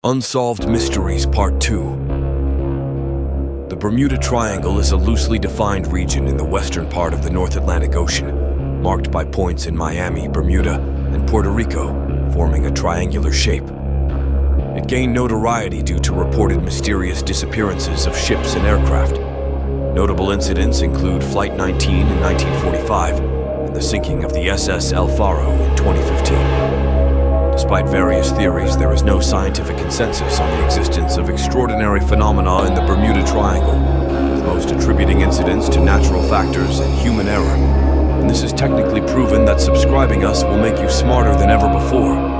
Unsolved Mysteries Part 2. The Bermuda Triangle is a loosely defined region in the western part of the North Atlantic Ocean, marked by points in Miami, Bermuda, and Puerto Rico, forming a triangular shape. It gained notoriety due to reported mysterious disappearances of ships and aircraft. Notable incidents include Flight 19 in 1945 and the sinking of the SS El Faro in 2015. Despite various theories, there is no scientific consensus on the existence of extraordinary phenomena in the Bermuda Triangle, with most attributing incidents to natural factors and human error. And this is technically proven that subscribing us will make you smarter than ever before.